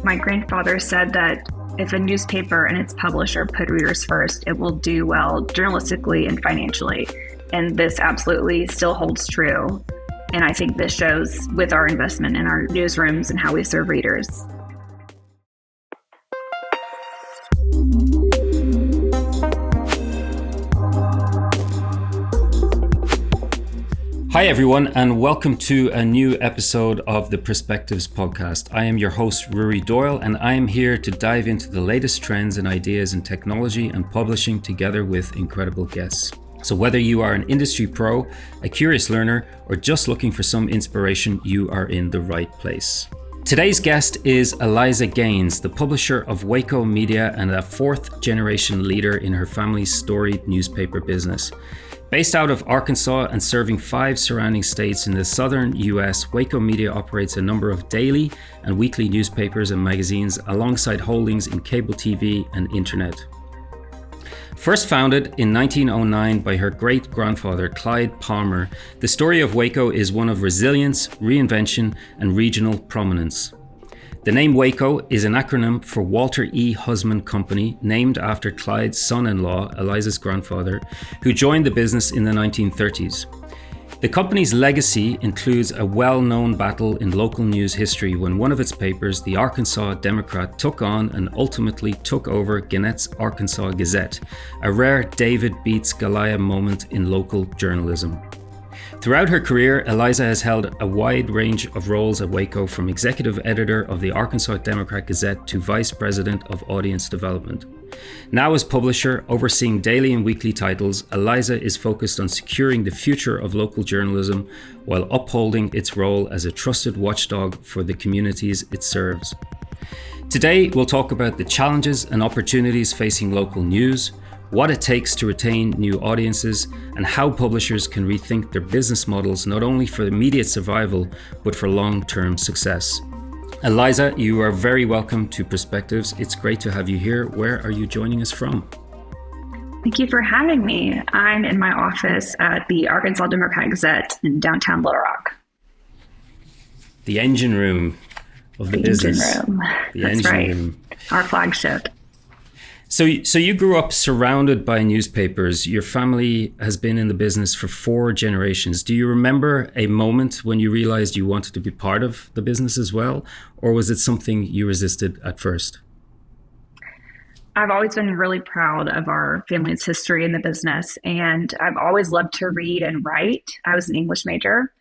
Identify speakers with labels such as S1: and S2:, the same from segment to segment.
S1: My grandfather said that if a newspaper and its publisher put readers first, it will do well journalistically and financially. And this absolutely still holds true. And I think this shows with our investment in our newsrooms and how we serve readers.
S2: Hi everyone, and welcome to a new episode of the PressPectives podcast. I am your host, Rory Doyle, and I am here to dive into the latest trends and ideas in technology and publishing together with incredible guests. So whether you are an industry pro, a curious learner, or just looking for some inspiration, you are in the right place. Today's guest is Eliza Gaines, the publisher of WEHCO Media and a fourth generation leader in her family's storied newspaper business. Based out of Arkansas and serving 5 surrounding states in the southern US, WEHCO Media operates a number of daily and weekly newspapers and magazines alongside holdings in cable TV and internet. First founded in 1909 by her great-grandfather Clyde Palmer, the story of WEHCO is one of resilience, reinvention, and regional prominence. The name WEHCO is an acronym for Walter E. Husman Company, named after Clyde's son-in-law, Eliza's grandfather, who joined the business in the 1930s. The company's legacy includes a well-known battle in local news history when one of its papers, the Arkansas Democrat, took on and ultimately took over Gannett's Arkansas Gazette, a rare David beats Goliath moment in local journalism. Throughout her career, Eliza has held a wide range of roles at WEHCO, from executive editor of the Arkansas Democrat Gazette to vice president of audience development. Now as publisher, overseeing daily and weekly titles, Eliza is focused on securing the future of local journalism while upholding its role as a trusted watchdog for the communities it serves. Today, we'll talk about the challenges and opportunities facing local news, what it takes to retain new audiences, and how publishers can rethink their business models not only for immediate survival, but for long-term success. Eliza, you are very welcome to PressPectives. It's great to have you here. Where are you joining us from?
S1: Thank you for having me. I'm in my office at the Arkansas Democrat Gazette in downtown Little Rock.
S2: The engine room of the business.
S1: Engine room.
S2: The
S1: That's
S2: engine
S1: right.
S2: room.
S1: Our flagship.
S2: So you grew up surrounded by newspapers. Your family has been in the business for 4 generations. Do you remember a moment when you realized you wanted to be part of the business as well? Or was it something you resisted at first?
S1: I've always been really proud of our family's history in the business, and I've always loved to read and write. I was an English major,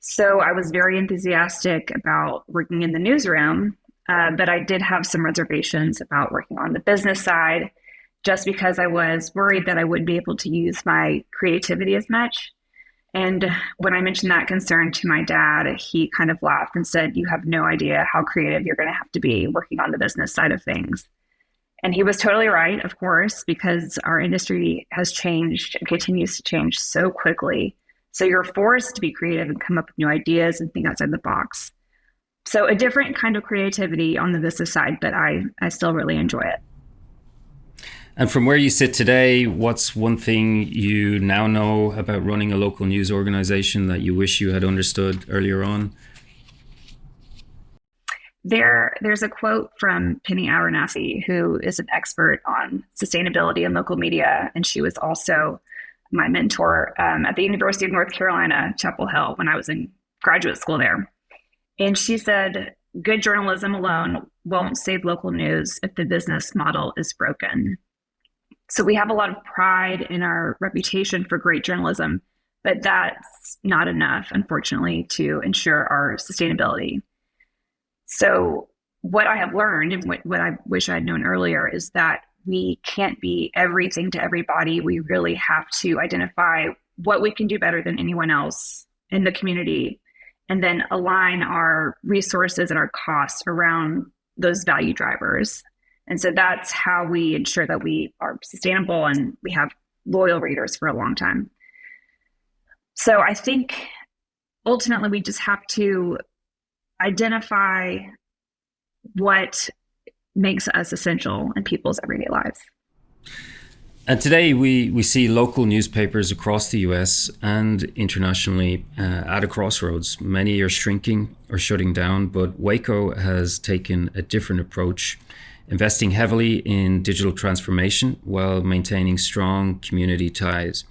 S1: so I was very enthusiastic about working in the newsroom. But I did have some reservations about working on the business side, just because I was worried that I wouldn't be able to use my creativity as much. And when I mentioned that concern to my dad, he kind of laughed and said, "You have no idea how creative you're going to have to be working on the business side of things." And he was totally right, of course, because our industry has changed and continues to change so quickly. So you're forced to be creative and come up with new ideas and think outside the box. So a different kind of creativity on the business side, but I still really enjoy it.
S2: And from where you sit today, what's one thing you now know about running a local news organization that you wish you had understood earlier on?
S1: There's a quote from Penny Abernathy, who is an expert on sustainability and local media, and she was also my mentor at the University of North Carolina, Chapel Hill, when I was in graduate school there. And she said, "Good journalism alone won't save local news if the business model is broken." So we have a lot of pride in our reputation for great journalism, but that's not enough, unfortunately, to ensure our sustainability. So what I have learned, and what I wish I had known earlier, is that we can't be everything to everybody. We really have to identify what we can do better than anyone else in the community, and then align our resources and our costs around those value drivers. And so that's how we ensure that we are sustainable and we have loyal readers for a long time. So I think ultimately we just have to identify what makes us essential in people's everyday lives.
S2: And today we see local newspapers across the US and internationally at a crossroads. Many are shrinking or shutting down, but WEHCO has taken a different approach, investing heavily in digital transformation while maintaining strong community ties.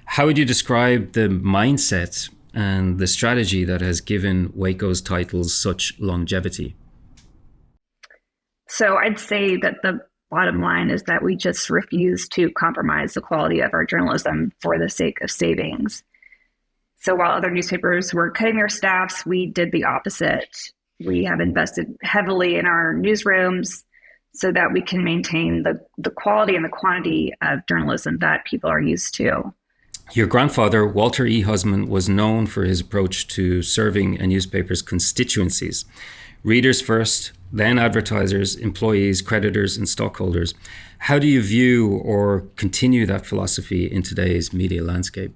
S2: How would you describe the mindset and the strategy that has given WEHCO's titles such longevity?
S1: So I'd say that the bottom line is that we just refuse to compromise the quality of our journalism for the sake of savings. So while other newspapers were cutting their staffs, we did the opposite. We have invested heavily in our newsrooms so that we can maintain the quality and the quantity of journalism that people are used to.
S2: Your grandfather, Walter E. Husman, was known for his approach to serving a newspaper's constituencies. Readers first, then advertisers, employees, creditors, and stockholders. How do you view or continue that philosophy in today's media landscape?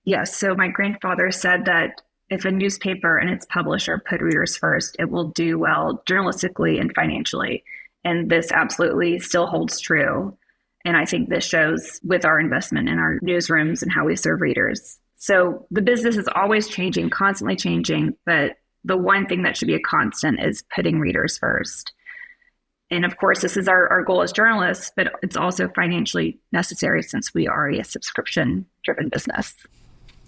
S1: Yes, so my grandfather said that if a newspaper and its publisher put readers first, it will do well journalistically and financially. And this absolutely still holds true. And I think this shows with our investment in our newsrooms and how we serve readers. So the business is always changing, constantly changing, but the one thing that should be a constant is putting readers first. And of course, this is our goal as journalists, but it's also financially necessary since we are a subscription-driven business.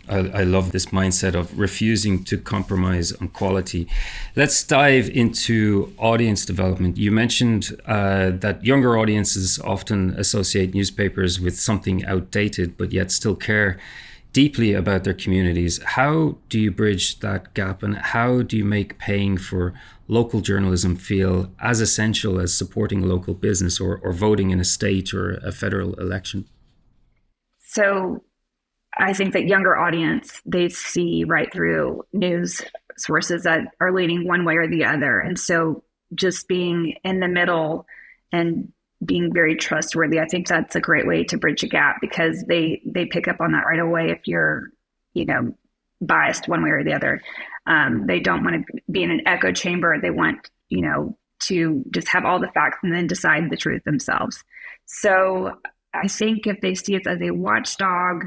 S2: I love this mindset of refusing to compromise on quality. Let's dive into audience development. You mentioned that younger audiences often associate newspapers with something outdated, but yet still care deeply about their communities. How do you bridge that gap, and how do you make paying for local journalism feel as essential as supporting a local business or voting in a state or a federal election?
S1: So I think that younger audience, they see right through news sources that are leaning one way or the other. And so just being in the middle and being very trustworthy, I think that's a great way to bridge a gap, because they pick up on that right away if you're, biased one way or the other. They don't want to be in an echo chamber. They want, to just have all the facts and then decide the truth themselves. So I think if they see it as a watchdog,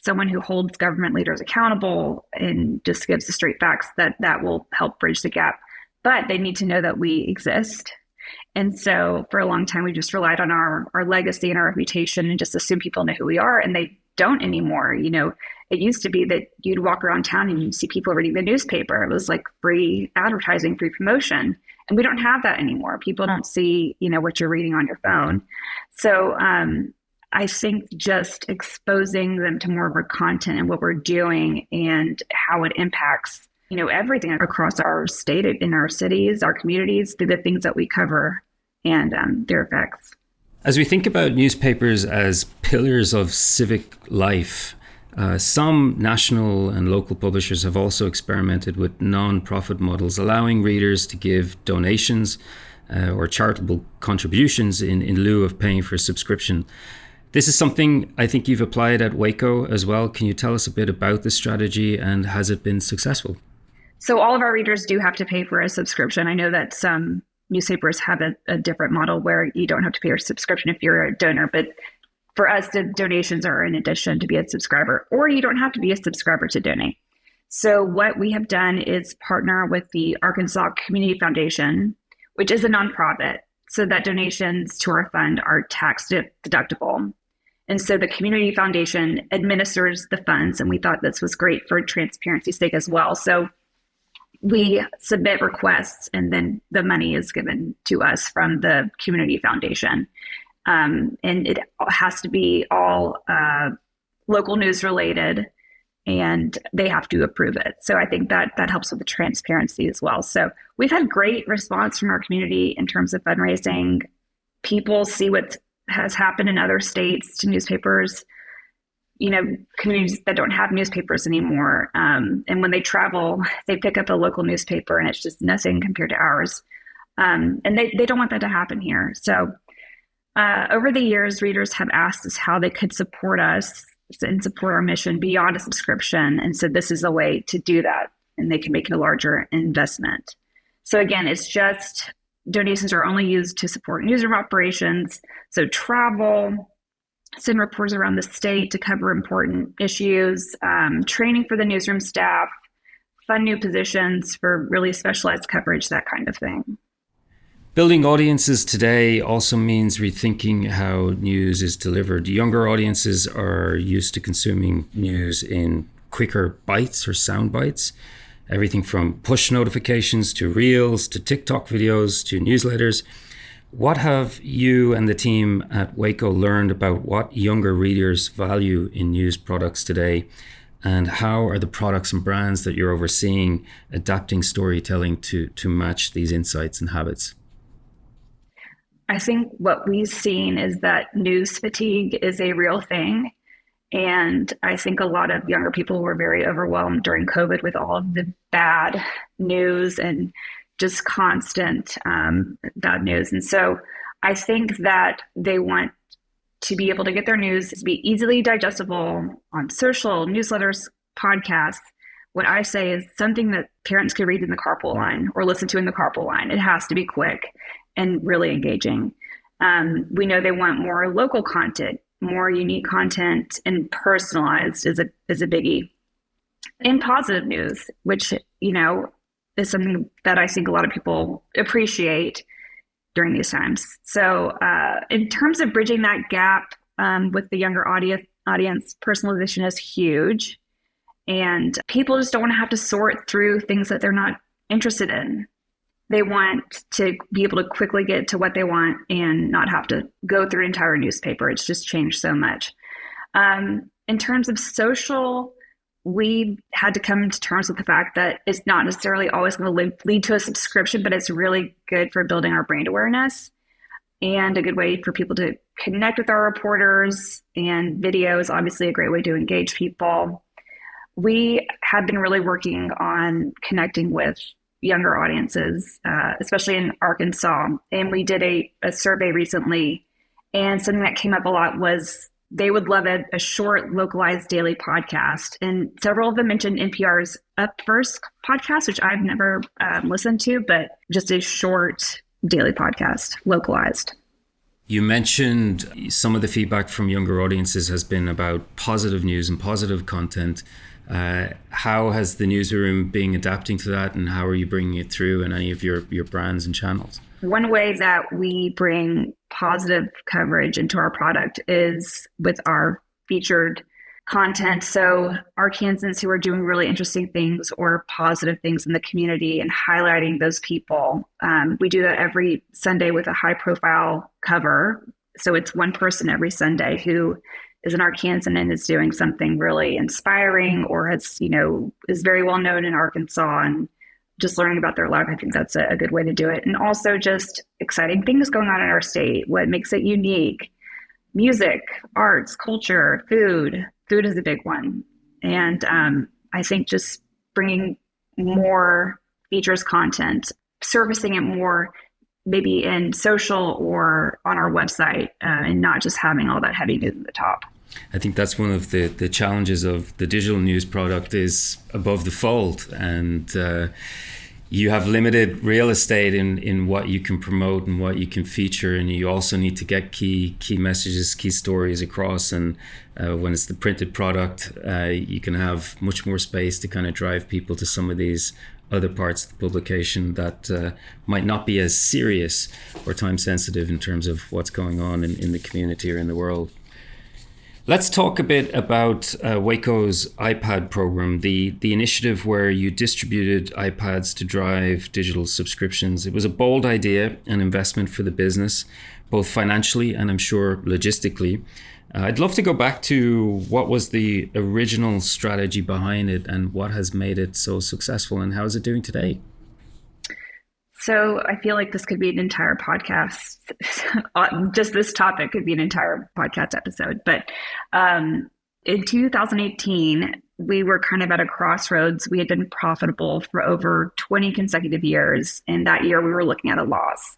S1: someone who holds government leaders accountable and just gives the straight facts, that will help bridge the gap. But they need to know that we exist. And so for a long time, we just relied on our legacy and our reputation and just assumed people know who we are, and they don't anymore. It used to be that you'd walk around town and you'd see people reading the newspaper. It was like free advertising, free promotion. And we don't have that anymore. People don't see, what you're reading on your phone. So I think just exposing them to more of our content and what we're doing and how it impacts, everything across our state, in our cities, our communities, through the things that we cover and their effects.
S2: As we think about newspapers as pillars of civic life, some national and local publishers have also experimented with non-profit models, allowing readers to give donations or charitable contributions in lieu of paying for a subscription. This is something I think you've applied at WEHCO as well. Can you tell us a bit about this strategy, and has it been successful?
S1: So all of our readers do have to pay for a subscription. I know that some newspapers have a different model where you don't have to pay a subscription if you're a donor, but for us, the donations are in addition to be a subscriber, or you don't have to be a subscriber to donate. So what we have done is partner with the Arkansas Community Foundation, which is a nonprofit, so that donations to our fund are tax deductible. And so the Community Foundation administers the funds, and we thought this was great for transparency's sake as well. So we submit requests, and then the money is given to us from the Community Foundation. And it has to be all local news related, and they have to approve it. So I think that helps with the transparency as well. So we've had great response from our community in terms of fundraising. People see what has happened in other states to newspapers, communities that don't have newspapers anymore. And when they travel, they pick up a local newspaper, and it's just nothing compared to ours. And they don't want that to happen here. So over the years, readers have asked us how they could support us and support our mission beyond a subscription. And so this is a way to do that, and they can make it a larger investment. So again, it's just donations are only used to support newsroom operations. So travel, send reporters around the state to cover important issues, training for the newsroom staff, fun new positions for really specialized coverage, that kind of thing.
S2: Building audiences today also means rethinking how news is delivered. Younger audiences are used to consuming news in quicker bites or sound bites. Everything from push notifications to reels to TikTok videos to newsletters. What have you and the team at WEHCO learned about what younger readers value in news products today? And how are the products and brands that you're overseeing adapting storytelling to match these insights and habits?
S1: I think what we've seen is that news fatigue is a real thing. And I think a lot of younger people were very overwhelmed during COVID with all of the bad news and just constant bad news. And so I think that they want to be able to get their news to be easily digestible on social, newsletters, podcasts. What I say is something that parents could read in the carpool line or listen to in the carpool line. It has to be quick and really engaging. We know they want more local content, more unique content, and personalized is a biggie. And positive news, which, is something that I think a lot of people appreciate during these times. So in terms of bridging that gap with the younger audience, personalization is huge. And people just don't want to have to sort through things that they're not interested in. They want to be able to quickly get to what they want and not have to go through an entire newspaper. It's just changed so much. In terms of social, we had to come to terms with the fact that it's not necessarily always going to lead to a subscription, but it's really good for building our brand awareness and a good way for people to connect with our reporters. And video is obviously a great way to engage people. We have been really working on connecting with younger audiences, especially in Arkansas. And we did a survey recently, and something that came up a lot was they would love a short, localized daily podcast. And several of them mentioned NPR's Up First podcast, which I've never listened to, but just a short daily podcast, localized.
S2: You mentioned some of the feedback from younger audiences has been about positive news and positive content. How has the newsroom been adapting to that, and how are you bringing it through in any of your brands and channels?
S1: One way that we bring positive coverage into our product is with our featured content. So Arkansans who are doing really interesting things or positive things in the community and highlighting those people. We do that every Sunday with a high profile cover. So it's one person every Sunday who is an Arkansan and is doing something really inspiring or is very well known in Arkansas, and just learning about their life. I think that's a good way to do it. And also just exciting things going on in our state, what makes it unique. Music, arts, culture, food. Food is a big one. And I think just bringing more features content, servicing it more maybe in social or on our website, and not just having all that heavy news at the top.
S2: I think that's one of the challenges of the digital news product is above the fold, and you have limited real estate in what you can promote and what you can feature, and you also need to get key messages, key stories across. And when it's the printed product, you can have much more space to kind of drive people to some of these other parts of the publication that might not be as serious or time sensitive in terms of what's going on in the community or in the world. Let's talk a bit about WEHCO's iPad program, the initiative where you distributed iPads to drive digital subscriptions. It was a bold idea and investment for the business, both financially and I'm sure logistically. I'd love to go back to what was the original strategy behind it and what has made it so successful, and how is it doing today?
S1: So I feel like this could be an entire podcast. Just this topic could be an entire podcast episode. But in 2018, we were kind of at a crossroads. We had been profitable for over 20 consecutive years. And that year we were looking at a loss.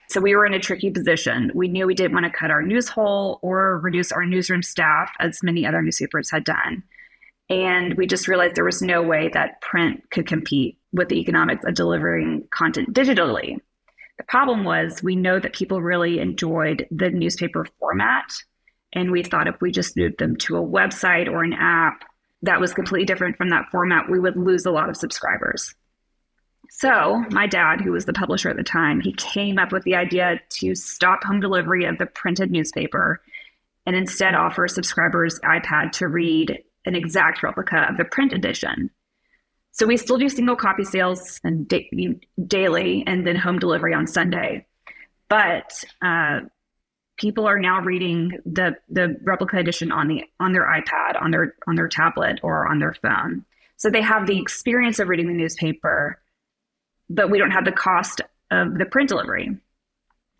S1: So we were in a tricky position. We knew we didn't want to cut our news hole or reduce our newsroom staff as many other newspapers had done. And we just realized there was no way that print could compete with the economics of delivering content digitally. The problem was we know that people really enjoyed the newspaper format. And we thought if we just moved them to a website or an app, that was completely different from that format, we would lose a lot of subscribers. So my dad, who was the publisher at the time, he came up with the idea to stop home delivery of the printed newspaper and instead offer subscribers iPad to read an exact replica of the print edition. So we still do single copy sales and daily, and then home delivery on Sunday. But people are now reading the replica edition on their iPad, on their tablet, or on their phone. So they have the experience of reading the newspaper, but we don't have the cost of the print delivery.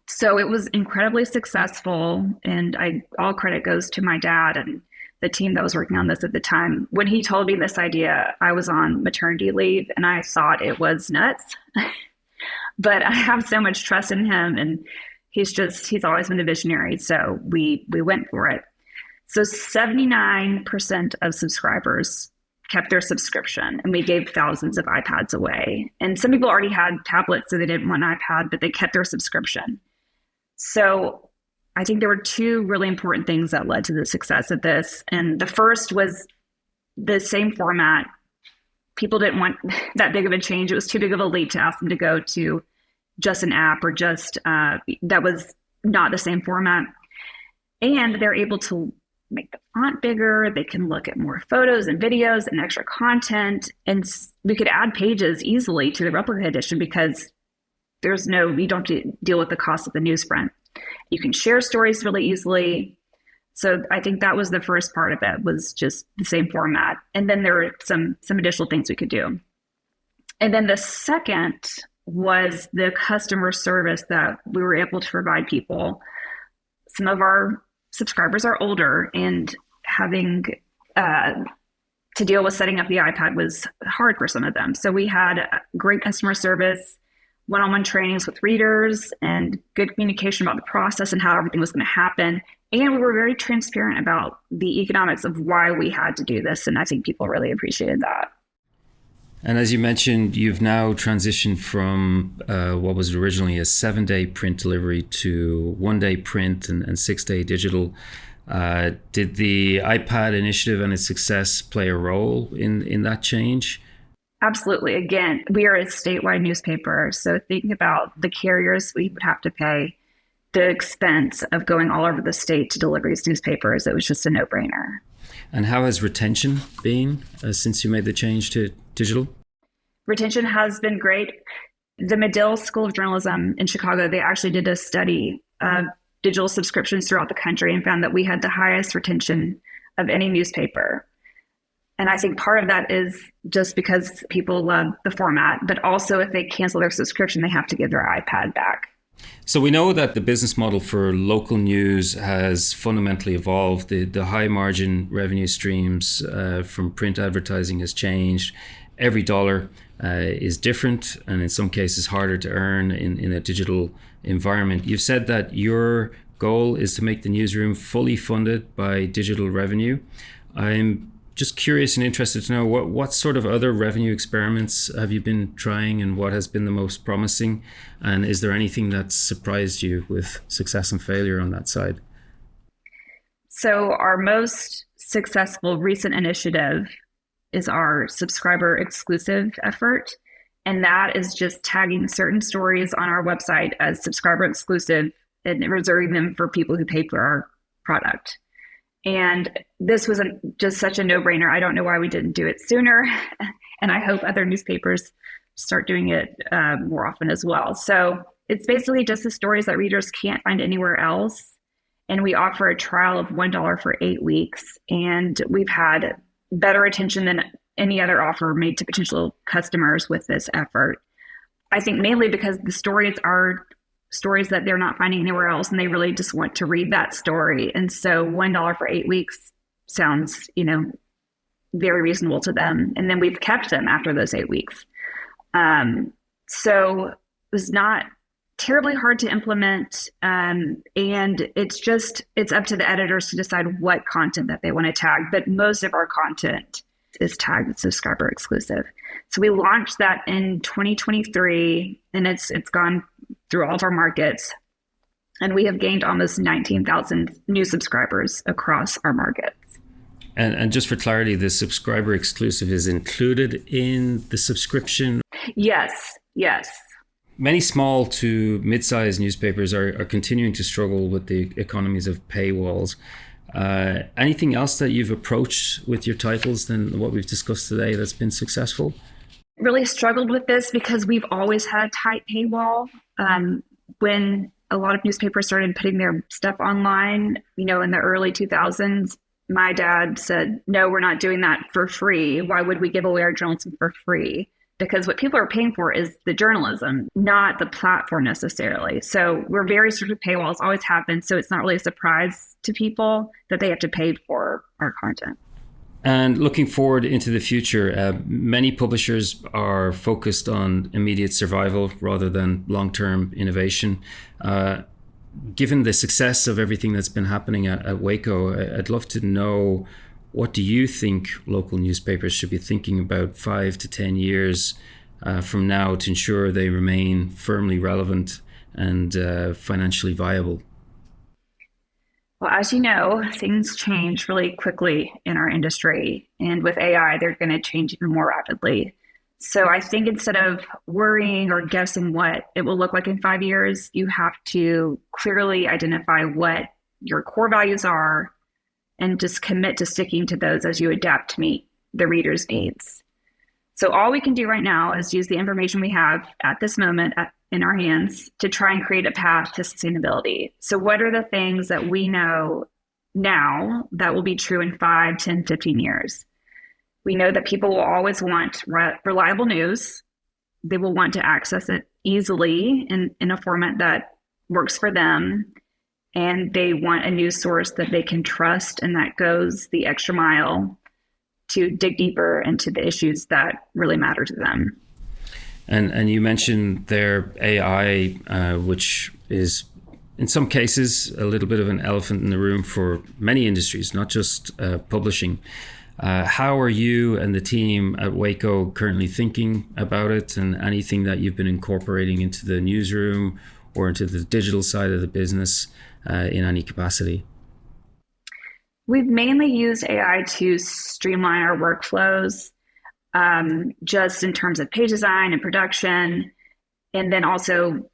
S1: So it was incredibly successful, and all credit goes to my dad and the team that was working on this at the time. When he told me this idea, I was on maternity leave and I thought it was nuts. But I have so much trust in him, and he's always been a visionary. So we went for it. So 79% of subscribers kept their subscription, and we gave thousands of iPads away. And some people already had tablets, so they didn't want an iPad, but they kept their subscription. So I think there were two really important things that led to the success of this. And the first was the same format. People didn't want that big of a change. It was too big of a leap to ask them to go to just an app or just that was not the same format. And they're able to make the font bigger. They can look at more photos and videos and extra content. And we could add pages easily to the replica edition because you don't deal with the cost of the newsprint. You can share stories really easily. So I think that was the first part of it, was just the same format. And then there were some additional things we could do. And then the second was the customer service that we were able to provide people. Some of our subscribers are older, and having to deal with setting up the iPad was hard for some of them. So we had great customer service, one-on-one trainings with readers, and good communication about the process and how everything was going to happen. And we were very transparent about the economics of why we had to do this. And I think people really appreciated that.
S2: And as you mentioned, you've now transitioned from what was originally a 7-day print delivery to 1-day print and 6-day digital. Did the iPad initiative and its success play a role in that change?
S1: Absolutely. Again, we are a statewide newspaper. So thinking about the carriers we would have to pay, the expense of going all over the state to deliver these newspapers, it was just a no-brainer.
S2: And how has retention been since you made the change to digital?
S1: Retention has been great. The Medill School of Journalism in Chicago, they actually did a study of digital subscriptions throughout the country and found that we had the highest retention of any newspaper. And I think part of that is just because people love the format, but also if they cancel their subscription, they have to give their iPad back.
S2: So we know that the business model for local news has fundamentally evolved. The high margin revenue streams from print advertising has changed. Every dollar is different, and in some cases harder to earn in a digital environment. You've said that your goal is to make the newsroom fully funded by digital revenue. I'm just curious and interested to know what sort of other revenue experiments have you been trying, and what has been the most promising? And is there anything that's surprised you with success and failure on that side?
S1: So our most successful recent initiative is our subscriber exclusive effort. And that is just tagging certain stories on our website as subscriber exclusive and reserving them for people who pay for our product. And this was just such a no-brainer. I don't know why we didn't do it sooner. And I hope other newspapers start doing it more often as well. So it's basically just the stories that readers can't find anywhere else. And we offer a trial of $1 for 8 weeks. And we've had better attention than any other offer made to potential customers with this effort. I think mainly because the stories are stories that they're not finding anywhere else, and they really just want to read that story. And so $1 for 8 weeks sounds, very reasonable to them. And then we've kept them after those 8 weeks. So it was not terribly hard to implement. And it's up to the editors to decide what content that they want to tag. But most of our content is tagged subscriber exclusive. So we launched that in 2023, and it's gone through all of our markets. And we have gained almost 19,000 new subscribers across our markets.
S2: And just for clarity, the subscriber exclusive is included in the subscription?
S1: Yes.
S2: Many small to mid-sized newspapers are continuing to struggle with the economies of paywalls. Anything else that you've approached with your titles than what we've discussed today that's been successful?
S1: Really struggled with this because we've always had a tight paywall. When a lot of newspapers started putting their stuff online, in the early 2000s, my dad said, no, we're not doing that for free. Why would we give away our journalism for free? Because what people are paying for is the journalism, not the platform necessarily. So we're very strict with paywalls, always have been. So it's not really a surprise to people that they have to pay for our content.
S2: And looking forward into the future, many publishers are focused on immediate survival rather than long-term innovation. Given the success of everything that's been happening at WEHCO, I'd love to know, what do you think local newspapers should be thinking about 5 to 10 years from now to ensure they remain firmly relevant and financially viable?
S1: Well, as you know, things change really quickly in our industry. And with AI, they're going to change even more rapidly. So I think instead of worrying or guessing what it will look like in 5 years, you have to clearly identify what your core values are and just commit to sticking to those as you adapt to meet the reader's needs. So all we can do right now is use the information we have at this moment in our hands to try and create a path to sustainability. So what are the things that we know now that will be true in 5, 10, 15 years? We know that people will always want reliable news. They will want to access it easily in a format that works for them. And they want a news source that they can trust and that goes the extra mile to dig deeper into the issues that really matter to them.
S2: And you mentioned their AI, which is in some cases a little bit of an elephant in the room for many industries, not just publishing. How are you and the team at WEHCO currently thinking about it, and anything that you've been incorporating into the newsroom or into the digital side of the business in any capacity?
S1: We've mainly used AI to streamline our workflows, just in terms of page design and production, and then also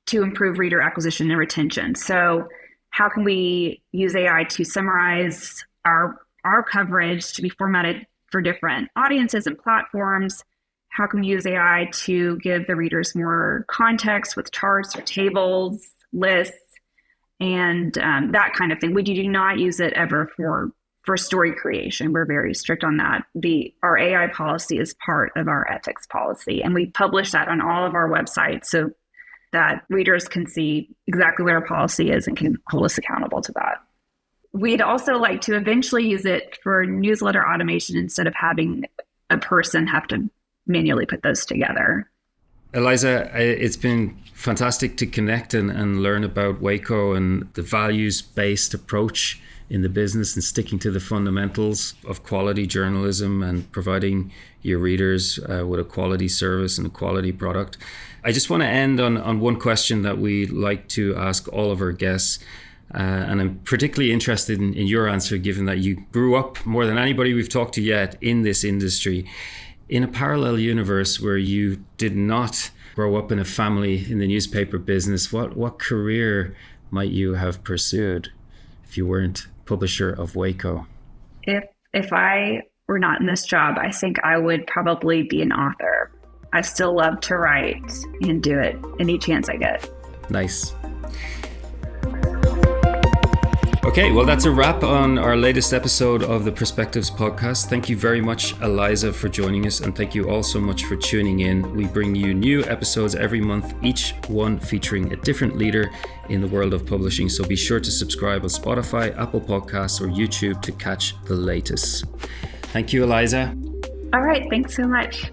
S1: to improve reader acquisition and retention. So how can we use AI to summarize our coverage to be formatted for different audiences and platforms? How can we use AI to give the readers more context with charts or tables, lists, and that kind of thing? We do not use it ever for story creation. We're very strict on that. Our AI policy is part of our ethics policy, and we publish that on all of our websites so that readers can see exactly what our policy is and can hold us accountable to that. We'd also like to eventually use it for newsletter automation instead of having a person have to manually put those together.
S2: Eliza, it's been fantastic to connect and learn about WEHCO and the values-based approach in the business and sticking to the fundamentals of quality journalism and providing your readers with a quality service and a quality product. I just want to end on one question that we like to ask all of our guests. And I'm particularly interested in your answer, given that you grew up more than anybody we've talked to yet in this industry. In a parallel universe where you did not grow up in a family in the newspaper business, what career might you have pursued if you weren't publisher of WEHCO?
S1: If I were not in this job, I think I would probably be an author. I still love to write and do it any chance I get.
S2: Nice. Okay, well, that's a wrap on our latest episode of the PressPectives podcast. Thank you very much, Eliza, for joining us, and thank you all so much for tuning in. We bring you new episodes every month, each one featuring a different leader in the world of publishing. So be sure to subscribe on Spotify, Apple Podcasts, or YouTube to catch the latest. Thank you, Eliza.
S1: All right, thanks so much.